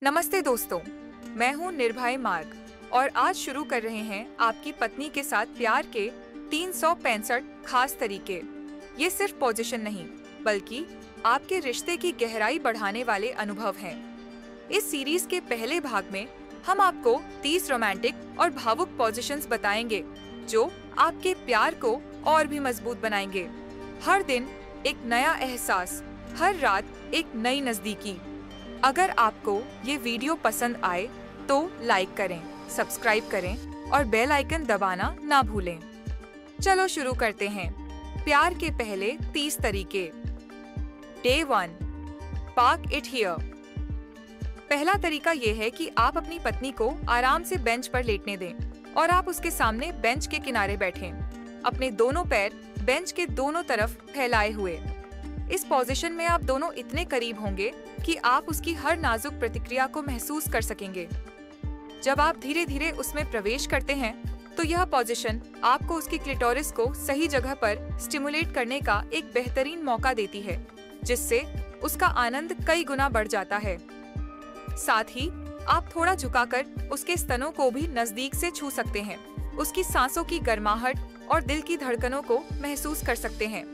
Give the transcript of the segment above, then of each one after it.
नमस्ते दोस्तों, मैं हूं निर्भय मार्ग और आज शुरू कर रहे हैं आपकी पत्नी के साथ प्यार के 365 खास तरीके। ये सिर्फ पोजीशन नहीं, बल्कि आपके रिश्ते की गहराई बढ़ाने वाले अनुभव हैं। इस सीरीज के पहले भाग में हम आपको 30 रोमांटिक और भावुक पोजीशंस बताएंगे जो आपके प्यार को और भी मजबूत बनाएंगे। हर दिन एक नया एहसास, हर रात एक नई नजदीकी। अगर आपको ये वीडियो पसंद आए तो लाइक करें, सब्सक्राइब करें और बेल आइकन दबाना ना भूलें। चलो शुरू करते हैं। प्यार के पहले 30 तरीके। Day 1, park it here. पहला तरीका ये है कि आप अपनी पत्नी को आराम से बेंच पर लेटने दें और आप उसके सामने बेंच के किनारे बैठें, अपने दोनों पैर बेंच के दोनों तरफ फैलाए हुए। इस पोजीशन में आप दोनों इतने करीब होंगे कि आप उसकी हर नाजुक प्रतिक्रिया को महसूस कर सकेंगे। जब आप धीरे धीरे उसमें प्रवेश करते हैं तो यह पोजीशन आपको उसकी क्लिटोरिस को सही जगह पर स्टिमुलेट करने का एक बेहतरीन मौका देती है, जिससे उसका आनंद कई गुना बढ़ जाता है। साथ ही आप थोड़ा झुकाकर उसके स्तनों को भी नजदीक से छू सकते हैं, उसकी सांसों की गर्माहट और दिल की धड़कनों को महसूस कर सकते हैं।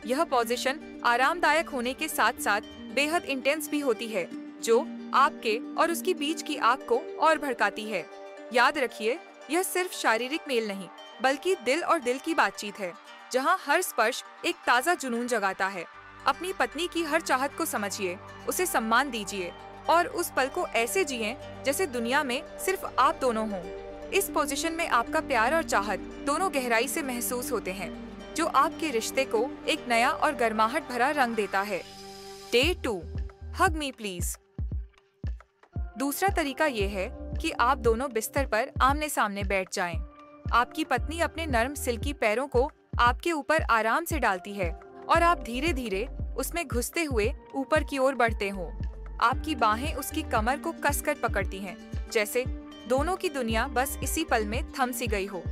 यह पोजीशन आरामदायक होने के साथ साथ बेहद इंटेंस भी होती है, जो आपके और उसकी बीच की आग को और भड़काती है। याद रखिए, यह सिर्फ शारीरिक मेल नहीं, बल्कि दिल और दिल की बातचीत है, जहां हर स्पर्श एक ताज़ा जुनून जगाता है। अपनी पत्नी की हर चाहत को समझिए, उसे सम्मान दीजिए और उस पल को ऐसे जिएं जैसे दुनिया में सिर्फ आप दोनों हों। इस पोजीशन में आपका प्यार और चाहत दोनों गहराई से महसूस होते हैं, जो आपके रिश्ते को एक नया और गर्माहट भरा रंग देता है। Day 2, hug me please. दूसरा तरीका ये है कि आप दोनों बिस्तर पर आमने सामने बैठ जाएं। आपकी पत्नी अपने नरम सिल्की पैरों को आपके ऊपर आराम से डालती है और आप धीरे धीरे उसमें घुसते हुए ऊपर की ओर बढ़ते हो। आपकी बाहें उसकी कमर को कसकर पकड़ती हैं, जैसे दोनों की दुनिया बस इसी पल में थम सी गई हो।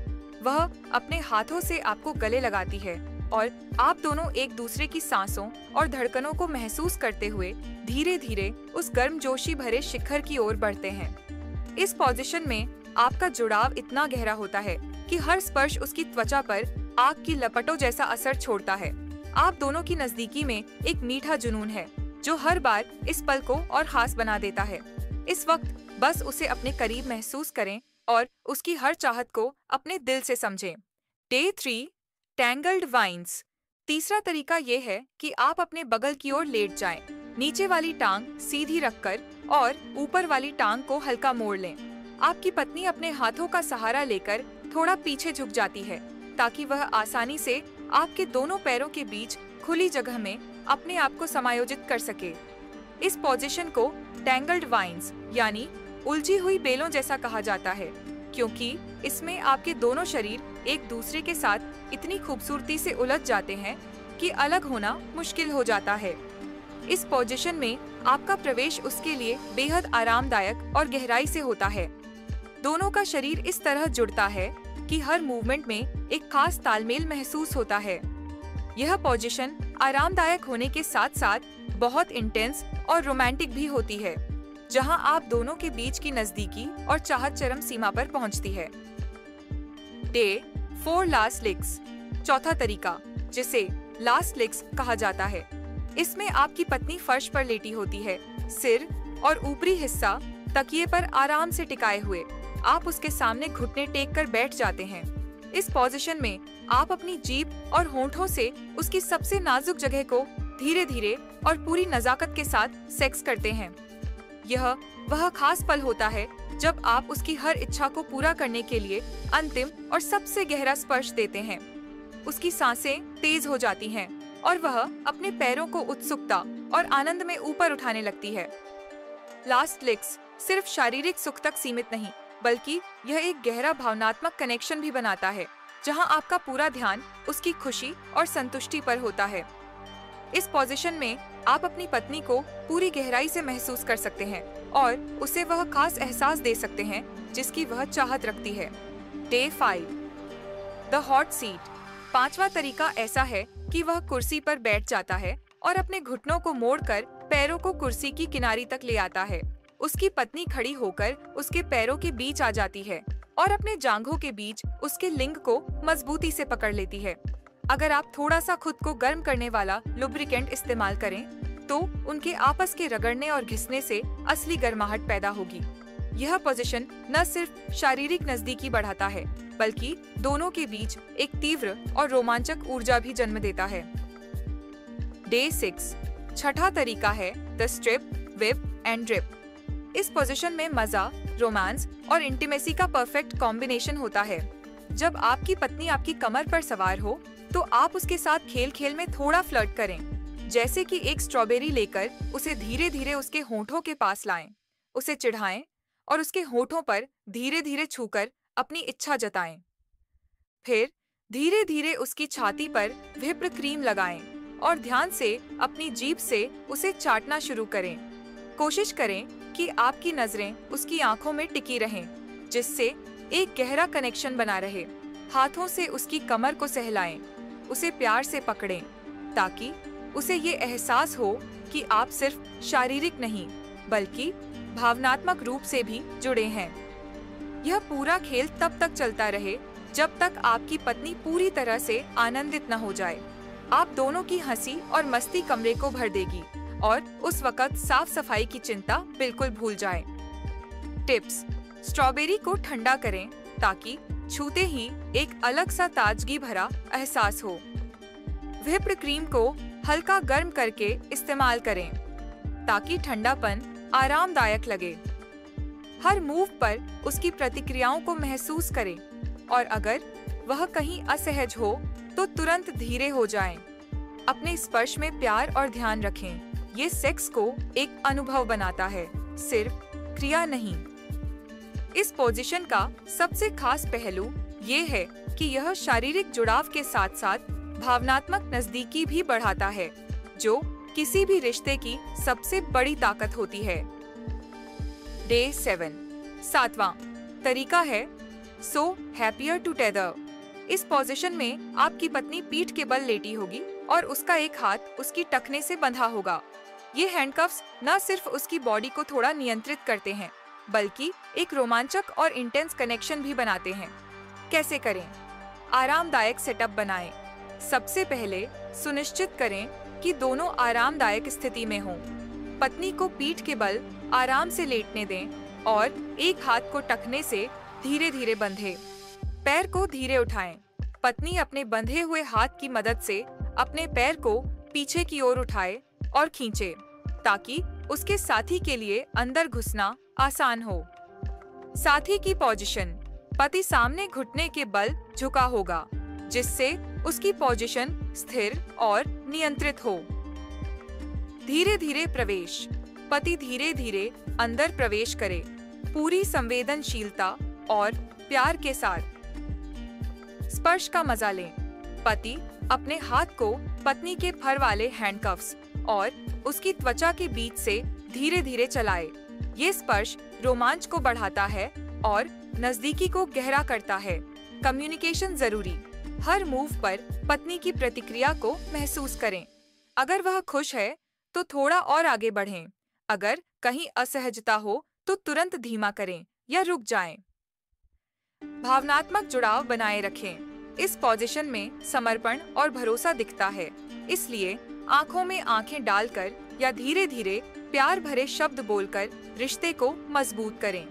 वह अपने हाथों से आपको गले लगाती है और आप दोनों एक दूसरे की सांसों और धड़कनों को महसूस करते हुए धीरे धीरे उस गर्मजोशी भरे शिखर की ओर बढ़ते हैं। इस पोजीशन में आपका जुड़ाव इतना गहरा होता है कि हर स्पर्श उसकी त्वचा पर आग की लपटों जैसा असर छोड़ता है। आप दोनों की नजदीकी में एक मीठा जुनून है, जो हर बार इस पल को और खास बना देता है। इस वक्त बस उसे अपने करीब महसूस करें और उसकी हर चाहत को अपने दिल से समझें। Day 3, tangled vines. तीसरा तरीका ये है कि आप अपने बगल की ओर लेट जाएं, नीचे वाली टांग सीधी रखकर और ऊपर वाली टांग को हल्का मोड़ लें। आपकी पत्नी अपने हाथों का सहारा लेकर थोड़ा पीछे झुक जाती है, ताकि वह आसानी से आपके दोनों पैरों के बीच खुली जगह में अपने आप को समायोजित कर सके। इस पोजीशन को टैंगल्ड वाइन्स यानी उलझी हुई बेलों जैसा कहा जाता है, क्योंकि इसमें आपके दोनों शरीर एक दूसरे के साथ इतनी खूबसूरती से उलझ जाते हैं कि अलग होना मुश्किल हो जाता है। इस पोजीशन में आपका प्रवेश उसके लिए बेहद आरामदायक और गहराई से होता है। दोनों का शरीर इस तरह जुड़ता है कि हर मूवमेंट में एक खास तालमेल महसूस होता है। यह पोजीशन आरामदायक होने के साथ साथ बहुत इंटेंस और रोमांटिक भी होती है, जहां आप दोनों के बीच की नजदीकी और चाहत चरम सीमा पर पहुंचती है। Day 4, last लिक्स। चौथा तरीका, जिसे लास्ट लिक्स कहा जाता है, इसमें आपकी पत्नी फर्श पर लेटी होती है, सिर और ऊपरी हिस्सा तकिए पर आराम से टिकाए हुए। आप उसके सामने घुटने टेक कर बैठ जाते हैं। इस पोजीशन में आप अपनी जीभ और होंठों से उसकी सबसे नाजुक जगह को धीरे धीरे और पूरी नजाकत के साथ सेक्स करते हैं। यह वह खास पल होता है जब आप उसकी हर इच्छा को पूरा करने के लिए अंतिम और सबसे गहरा स्पर्श देते हैं। उसकी सांसें तेज हो जाती हैं और वह अपने पैरों को उत्सुकता और आनंद में ऊपर उठाने लगती है। लास्ट लिक्स सिर्फ शारीरिक सुख तक सीमित नहीं, बल्कि यह एक गहरा भावनात्मक कनेक्शन भी बनाता है, जहां आपका पूरा ध्यान उसकी खुशी और संतुष्टि पर होता है। इस पोजीशन में आप अपनी पत्नी को पूरी गहराई से महसूस कर सकते हैं और उसे वह खास एहसास दे सकते हैं जिसकी वह चाहत रखती है। Day 5, the hot seat. पांचवा तरीका ऐसा है कि वह कुर्सी पर बैठ जाता है और अपने घुटनों को मोड़कर पैरों को कुर्सी की किनारी तक ले आता है। उसकी पत्नी खड़ी होकर उसके पैरों के बीच आ जाती है और अपने जांघों के बीच उसके लिंग को मजबूती से पकड़ लेती है। अगर आप थोड़ा सा खुद को गर्म करने वाला लुब्रिकेंट इस्तेमाल करें, तो उनके आपस के रगड़ने और घिसने से असली गर्माहट पैदा होगी। यह पोजीशन न सिर्फ शारीरिक नजदीकी बढ़ाता है, बल्कि दोनों के बीच एक तीव्र और रोमांचक ऊर्जा भी जन्म देता है। डे 6 छठा तरीका है the strip, whip and drip. इस पोजीशन में मजा, रोमांस और इंटीमेसी का परफेक्ट कॉम्बिनेशन होता है। जब आपकी पत्नी आपकी कमर पर सवार हो, तो आप उसके साथ खेल खेल में थोड़ा फ्लर्ट करें, जैसे कि एक स्ट्रॉबेरी लेकर उसे धीरे धीरे उसके होठों के पास लाएं, उसे चिढ़ाएं और उसके होठों पर धीरे धीरे छूकर अपनी इच्छा जताएं। फिर धीरे धीरे उसकी छाती पर व्हिप्ड क्रीम लगाएं और ध्यान से अपनी जीभ से उसे चाटना शुरू करें। कोशिश करें कि आपकी नजरें उसकी आंखों में टिकी रहें, जिससे एक गहरा कनेक्शन बना रहे। हाथों से उसकी कमर को सहलाएं, उसे प्यार से पकड़ें, ताकि उसे ये एहसास हो कि आप सिर्फ शारीरिक नहीं, बल्कि भावनात्मक रूप से भी जुड़े हैं। यह पूरा खेल तब तक चलता रहे जब तक आपकी पत्नी पूरी तरह से आनंदित न हो जाए। आप दोनों की हंसी और मस्ती कमरे को भर देगी और उस वक्त साफ सफाई की चिंता बिल्कुल भूल जाएं। टिप्स: स्ट्रॉबेरी को ठंडा करें ताकि छूते ही एक अलग सा ताजगी भरा एहसास हो। व्हिप्ड क्रीम को हल्का गर्म करके इस्तेमाल करें ताकि ठंडापन आरामदायक लगे। हर मूव पर उसकी प्रतिक्रियाओं को महसूस करें और अगर वह कहीं असहज हो तो तुरंत धीरे हो जाएं। अपने स्पर्श में प्यार और ध्यान रखें। ये सेक्स को एक अनुभव बनाता है, सिर्फ क्रिया नहीं। इस पोजीशन का सबसे खास पहलू ये है कि यह शारीरिक जुड़ाव के साथ साथ भावनात्मक नजदीकी भी बढ़ाता है, जो किसी भी रिश्ते की सबसे बड़ी ताकत होती है। डे 7 सातवां तरीका है सो हैप्पियर टुगेदर। इस पोजीशन में आपकी पत्नी पीठ के बल लेटी होगी और उसका एक हाथ उसकी टखने से बंधा होगा। ये हैंडकफ्स न सिर्फ उसकी बॉडी को थोड़ा नियंत्रित करते हैं, बल्कि एक रोमांचक और इंटेंस कनेक्शन भी बनाते हैं। कैसे करें? आरामदायक सेटअप बनाएं। सबसे पहले सुनिश्चित करें कि दोनों आरामदायक स्थिति में हों। पत्नी को पीठ के बल आराम से लेटने दें और एक हाथ को टखने से धीरे धीरे बंधें। पैर को धीरे उठाएं। पत्नी अपने बंधे हुए हाथ की मदद से अपने पैर को पीछे की ओर उठाए और खींचे, ताकि उसके साथी के लिए अंदर घुसना आसान हो। साथी की पोजीशन: पति सामने घुटने के बल झुका होगा, जिससे उसकी पोजीशन स्थिर और नियंत्रित हो। धीरे धीरे प्रवेश: पति धीरे धीरे अंदर प्रवेश करे, पूरी संवेदनशीलता और प्यार के साथ। स्पर्श का मजा लें: पति अपने हाथ को पत्नी के फर वाले हैंडकफ्स और उसकी त्वचा के बीच से धीरे धीरे चलाए। ये स्पर्श रोमांच को बढ़ाता है और नजदीकी को गहरा करता है। कम्युनिकेशन जरूरी: हर मूव पर पत्नी की प्रतिक्रिया को महसूस करें। अगर वह खुश है तो थोड़ा और आगे बढ़ें। अगर कहीं असहजता हो तो तुरंत धीमा करें या रुक जाएं। भावनात्मक जुड़ाव बनाए रखें: इस पोजीशन में समर्पण और भरोसा दिखता है, इसलिए आंखों में आंखें डालकर या धीरे धीरे प्यार भरे शब्द बोलकर रिश्ते को मजबूत करें।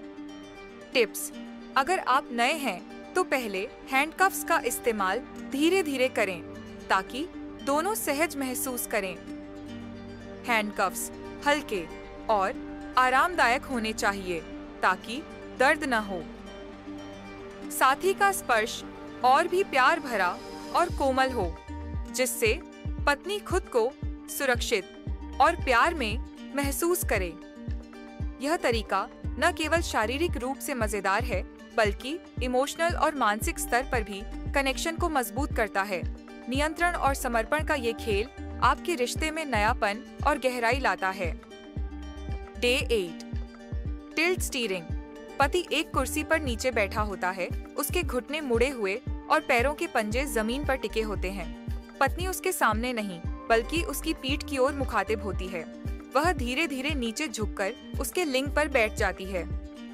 टिप्स: अगर आप नए हैं तो पहले हैंडकफ्स का इस्तेमाल धीरे धीरे करें ताकि दोनों सहज महसूस करें। हैंडकफ्स हल्के और आरामदायक होने चाहिए ताकि दर्द न हो। साथी का स्पर्श और भी प्यार भरा और कोमल हो, जिससे पत्नी खुद को सुरक्षित और प्यार में महसूस करे। यह तरीका न केवल शारीरिक रूप से मजेदार है, बल्कि इमोशनल और मानसिक स्तर पर भी कनेक्शन को मजबूत करता है। नियंत्रण और समर्पण का ये खेल आपके रिश्ते में नयापन और गहराई लाता है। डे 8 टिल्ट स्टीयरिंग: पति एक कुर्सी पर नीचे बैठा होता है, उसके घुटने मुड़े हुए और पैरों के पंजे जमीन पर टिके होते हैं। पत्नी उसके सामने नहीं, बल्कि उसकी पीठ की ओर मुखातिब होती है। वह धीरे धीरे नीचे झुककर उसके लिंग पर बैठ जाती है।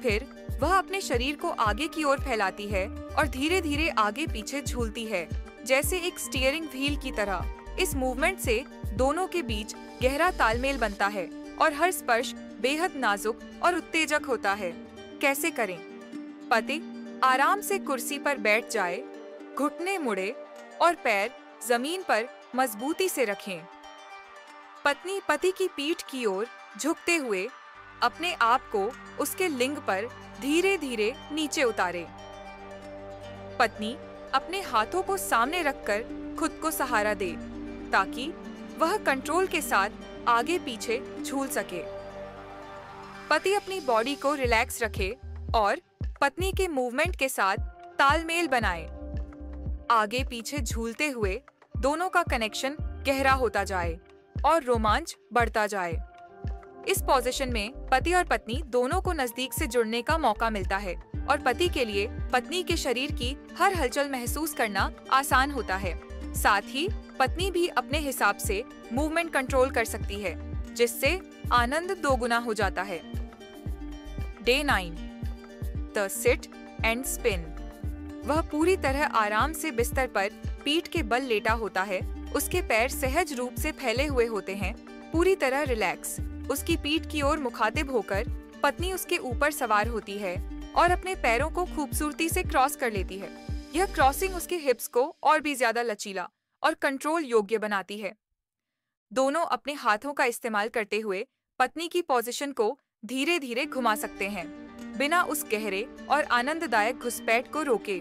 फिर वह अपने शरीर को आगे की ओर फैलाती है और धीरे धीरे आगे पीछे झूलती है, जैसे एक स्टीयरिंग व्हील की तरह। इस मूवमेंट से दोनों के बीच गहरा तालमेल बनता है और हर स्पर्श बेहद नाजुक और उत्तेजक होता है। कैसे करें? पति आराम से कुर्सी पर बैठ जाए, घुटने मुड़े और पैर जमीन पर मजबूती से रखें। पत्नी पति की पीठ की ओर झुकते हुए अपने आप को उसके लिंग पर धीरे धीरे नीचे उतारे। पत्नी अपने हाथों को सामने रखकर खुद को सहारा दे ताकि वह कंट्रोल के साथ आगे पीछे झूल सके। पति अपनी बॉडी को रिलैक्स रखे और पत्नी के मूवमेंट के साथ तालमेल बनाए। आगे पीछे झूलते हुए दोनों का कनेक्शन गहरा होता जाए और रोमांच बढ़ता जाए। इस पोजीशन में पति और पत्नी दोनों को नजदीक से जुड़ने का मौका मिलता है और पति के लिए पत्नी के शरीर की हर हलचल महसूस करना आसान होता है। साथ ही पत्नी भी अपने हिसाब से मूवमेंट कंट्रोल कर सकती है, जिससे आनंद दोगुना हो जाता है। Day 9 the sit and spin. वह पूरी तरह आराम से बिस्तर पर पीठ के बल लेटा होता है। उसके पैर सहज रूप से फैले हुए होते हैं, पूरी तरह रिलैक्स। उसकी पीठ की ओर मुखातिब होकर पत्नी उसके ऊपर सवार होती है और अपने पैरों को खूबसूरती से क्रॉस कर लेती है। यह क्रॉसिंग उसके हिप्स को और भी ज्यादा लचीला और कंट्रोल योग्य बनाती है। दोनों अपने हाथों का इस्तेमाल करते हुए पत्नी की पोजीशन को धीरे धीरे घुमा सकते हैं, बिना उस गहरे और आनंददायक घुसपैठ को रोके।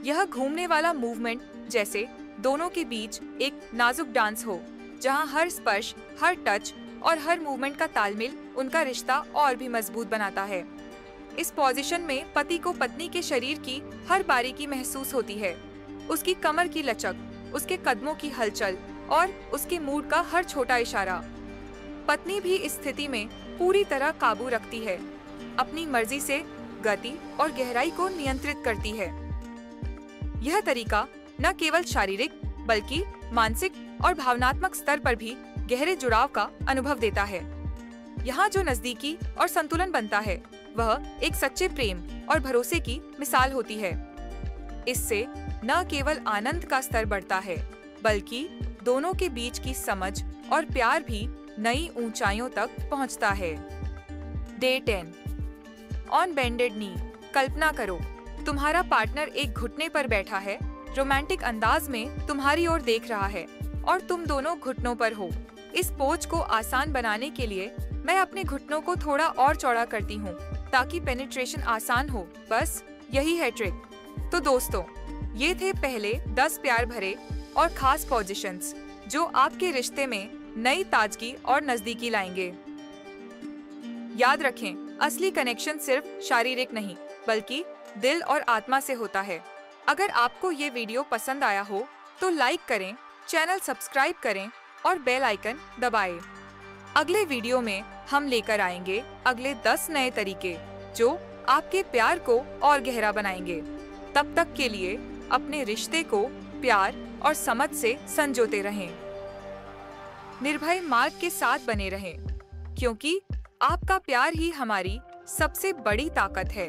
यह घूमने वाला मूवमेंट जैसे दोनों के बीच एक नाजुक डांस हो, जहां हर स्पर्श, हर टच और हर मूवमेंट का तालमेल उनका रिश्ता और भी मजबूत बनाता है। इस पोजीशन में पति को पत्नी के शरीर की हर बारीकी महसूस होती है, उसकी कमर की लचक, उसके कदमों की हलचल और उसके मूड का हर छोटा इशारा। पत्नी भी इस स्थिति में पूरी तरह काबू रखती है, अपनी मर्जी से गति और गहराई को नियंत्रित करती है। यह तरीका न केवल शारीरिक बल्कि मानसिक और भावनात्मक स्तर पर भी गहरे जुड़ाव का अनुभव देता है। यहाँ जो नजदीकी और संतुलन बनता है, वह एक सच्चे प्रेम और भरोसे की मिसाल होती है। इससे न केवल आनंद का स्तर बढ़ता है, बल्कि दोनों के बीच की समझ और प्यार भी नई ऊंचाइयों तक पहुंचता है। डे 10 ऑन बेंडेड नी। कल्पना करो, तुम्हारा पार्टनर एक घुटने पर बैठा है, रोमांटिक अंदाज में तुम्हारी ओर देख रहा है और तुम दोनों घुटनों पर हो। इस पोज को आसान बनाने के लिए मैं अपने घुटनों को थोड़ा और चौड़ा करती हूँ ताकि पेनिट्रेशन आसान हो। बस यही है ट्रिक। तो दोस्तों, ये थे पहले 10 प्यार भरे और खास पोजीशंस जो आपके रिश्ते में नई ताजगी और नजदीकी लाएंगे। याद रखें, असली कनेक्शन सिर्फ शारीरिक नहीं बल्कि दिल और आत्मा से होता है। अगर आपको ये वीडियो पसंद आया हो तो लाइक करें, चैनल सब्सक्राइब करें और बेल आइकन दबाएं। अगले वीडियो में हम लेकर आएंगे अगले 10 नए तरीके जो आपके प्यार को और गहरा बनाएंगे। तब तक के लिए अपने रिश्ते को प्यार और समझ से संजोते रहें। निर्भय मार्ग के साथ बने रहें, क्योंकि आपका प्यार ही हमारी सबसे बड़ी ताकत है।